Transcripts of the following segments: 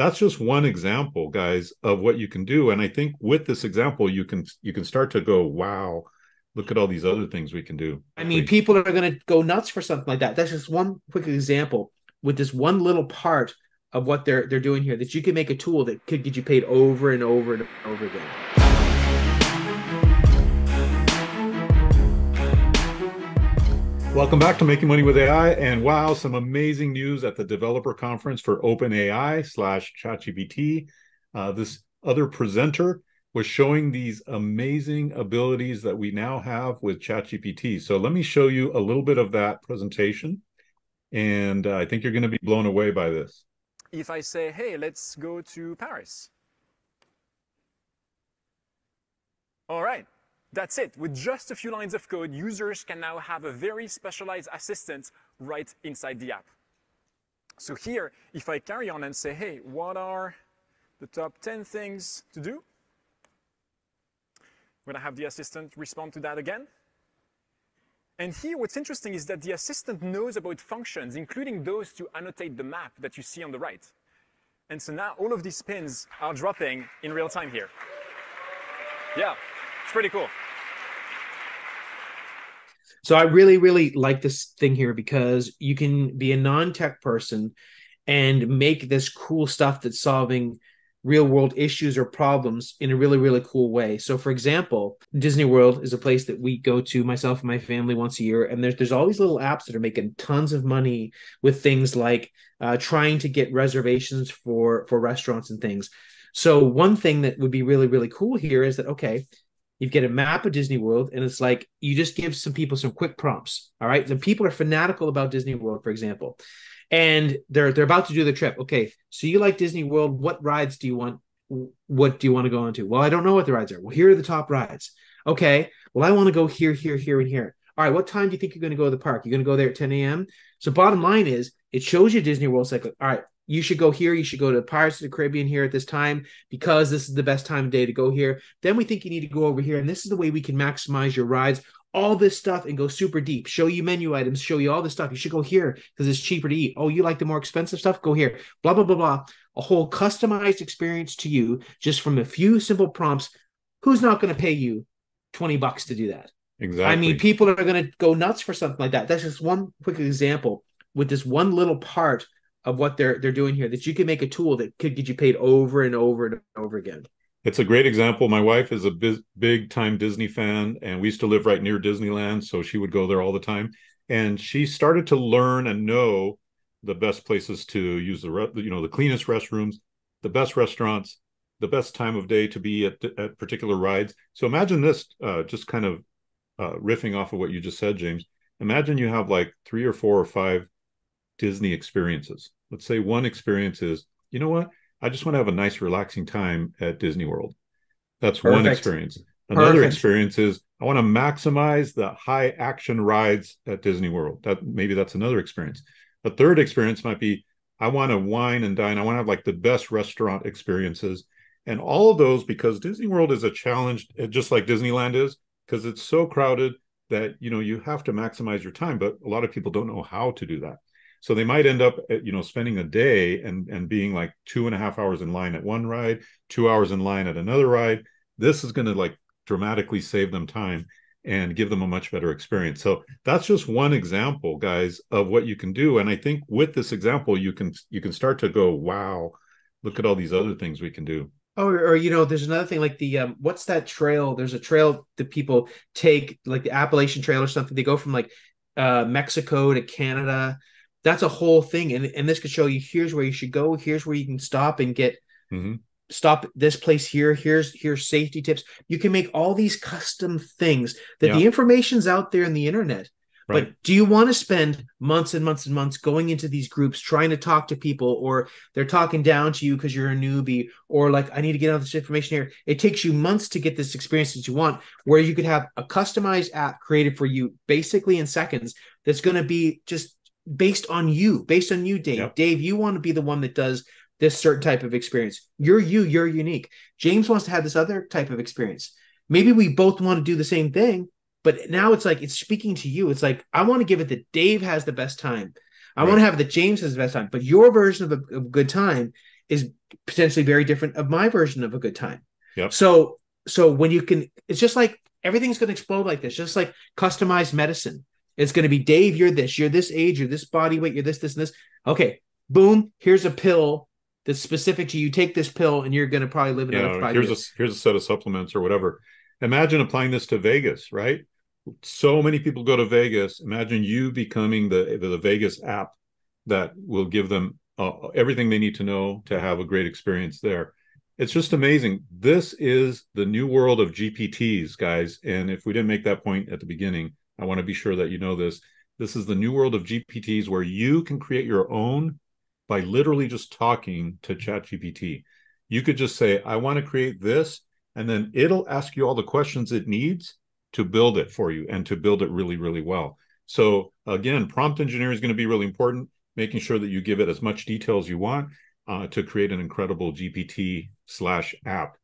that's just one example, guys, of what you can do. And I think with this example, you can start to go, wow, look at all these other things we can do. I mean, Quickly. people are going to go nuts for something like that. That's just one quick example with this one little part of what they're doing here that you can make a tool that could get you paid over and over and over again. Welcome back to Making Money with AI. And wow, some amazing news at the developer conference for OpenAI slash ChatGPT. This other presenter was showing these amazing abilities that we now have with ChatGPT. So let me show you a little bit of that presentation. And I think you're going to be blown away by this. If I say, hey, let's go to Paris. All right, that's it. With just a few lines of code, users can now have a very specialized assistant right inside the app. So here, if I carry on and say, hey, what are the top 10 things to do? I'm going to have the assistant respond to that again. And here, what's interesting is that the assistant knows about functions, including those to annotate the map that you see on the right. And so now all of these pins are dropping in real time here. Yeah, it's pretty cool. So I really, really like this thing here because you can be a non-tech person and make this cool stuff that's solving real world issues or problems in a really, really cool way. So for example, Disney World is a place that we go to, myself and my family, once a year. And there's all these little apps that are making tons of money with things like trying to get reservations for restaurants and things. So one thing that would be really, really cool here is that, okay, you get a map of Disney World, and it's like you just give some people some quick prompts. All right. The people are fanatical about Disney World, for example, and they're about to do the trip. Okay, so you like Disney World? What rides do you want? What do you want to go into? Well, I don't know what the rides are. Well, here are the top rides. Okay, well, I want to go here, here, here, and here. All right, what time do you think you're going to go to the park? You're going to go there at 10 a.m. So bottom line is, it shows you Disney World. It's like, all right, you should go here. You should go to Pirates of the Caribbean here at this time because this is the best time of day to go here. Then we think you need to go over here, and this is the way we can maximize your rides. All this stuff and go super deep. Show you menu items. Show you all this stuff. You should go here because it's cheaper to eat. Oh, you like the more expensive stuff? Go here. Blah blah blah blah. A whole customized experience to you just from a few simple prompts. Who's not going to pay you $20 to do that? I mean, Exactly. people are going to go nuts for something like that. That's just one quick example with this one little part of what they're doing here that you can make a tool that could get you paid over and over and over again. It's a great example. My wife is a big time Disney fan, and we used to live right near Disneyland, so she would go there all the time. And she started to learn and know the best places to use the cleanest restrooms, the best restaurants, the best time of day to be at particular rides. So imagine this, just kind of riffing off of what you just said, James. Imagine you have like 3 or 4 or 5 Disney experiences. Let's say one experience is, you know what? I just want to have a nice, relaxing time at Disney World. That's one Perfect. experience. Another Perfect. experience is I want to maximize the high action rides at Disney World. That's another experience. A third experience might be I want to wine and dine. I want to have like the best restaurant experiences. And all of those, because Disney World is a challenge, just like Disneyland is, because it's so crowded that you have to maximize your time. But a lot of people don't know how to do that. So they might end up, spending a day and being like 2.5 hours in line at one ride, 2 hours in line at another ride. This is going to like dramatically save them time and give them a much better experience. So that's just one example, guys, of what you can do. And I think with this example, you can start to go, wow, look at all these other things we can do. Oh, or there's another thing like the what's that trail? There's a trail that people take, like the Appalachian Trail or something. They go from like Mexico to Canada. That's a whole thing, and this could show you here's where you should go, here's where you can stop and get Mm-hmm. stop this place here. Here's safety tips. You can make all these custom things that Yeah, the information's out there in the internet. right. But do you want to spend months and months and months going into these groups trying to talk to people, or they're talking down to you because you're a newbie, or like, I need to get all this information here? It takes you months to get this experience that you want, where you could have a customized app created for you basically in seconds that's going to be just based on you, Dave. Yep. Dave, you want to be the one that does this certain type of experience. You're unique. James wants to have this other type of experience. Maybe we both want to do the same thing, but now it's like it's speaking to you. It's like I want to give it that Dave has the best time. I want Right. to have that James has the best time. But your version of a good time is potentially very different of my version of a good time. Yep. So when you can, it's just like everything's going to explode like this, just like customized medicine. It's going to be, Dave, you're this age, you're this body weight, you're this, and this. Okay, boom, here's a pill that's specific to you. Take this pill and you're going to probably live another 5 years. Here's a set of supplements or whatever. Imagine applying this to Vegas, right? So many people go to Vegas. Imagine you becoming the Vegas app that will give them everything they need to know to have a great experience there. It's just amazing. This is the new world of GPTs, guys. And if we didn't make that point at the beginning, I want to be sure that you know this. This is the new world of GPTs where you can create your own by literally just talking to ChatGPT. You could just say, I want to create this, and then it'll ask you all the questions it needs to build it for you and to build it really, really well. So again, prompt engineering is going to be really important, making sure that you give it as much detail as you want to create an incredible GPT/app.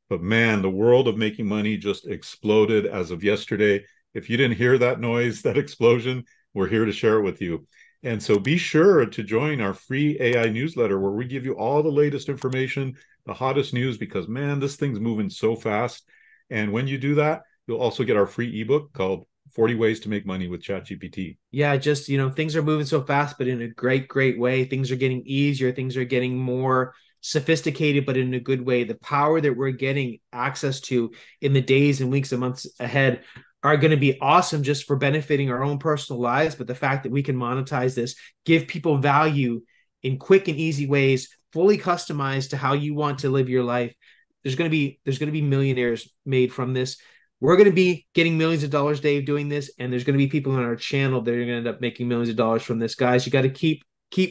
But man, the world of making money just exploded as of yesterday. If you didn't hear that noise, that explosion, we're here to share it with you. And so be sure to join our free AI newsletter where we give you all the latest information, the hottest news, because man, this thing's moving so fast. And when you do that, you'll also get our free ebook called 40 Ways to Make Money with ChatGPT. Yeah, just, things are moving so fast, but in a great, great way. Things are getting easier. Things are getting more sophisticated, but in a good way. The power that we're getting access to in the days and weeks and months ahead are going to be awesome just for benefiting our own personal lives. But the fact that we can monetize this, give people value in quick and easy ways, fully customized to how you want to live your life. There's going to be millionaires made from this. We're going to be getting millions of dollars, Dave, doing this. And there's going to be people on our channel that are going to end up making millions of dollars from this. Guys, you got to keep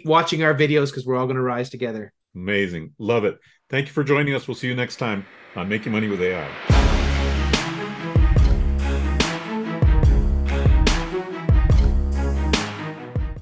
watching our videos because we're all going to rise together. Amazing. Love it. Thank you for joining us. We'll see you next time on Making Money with AI.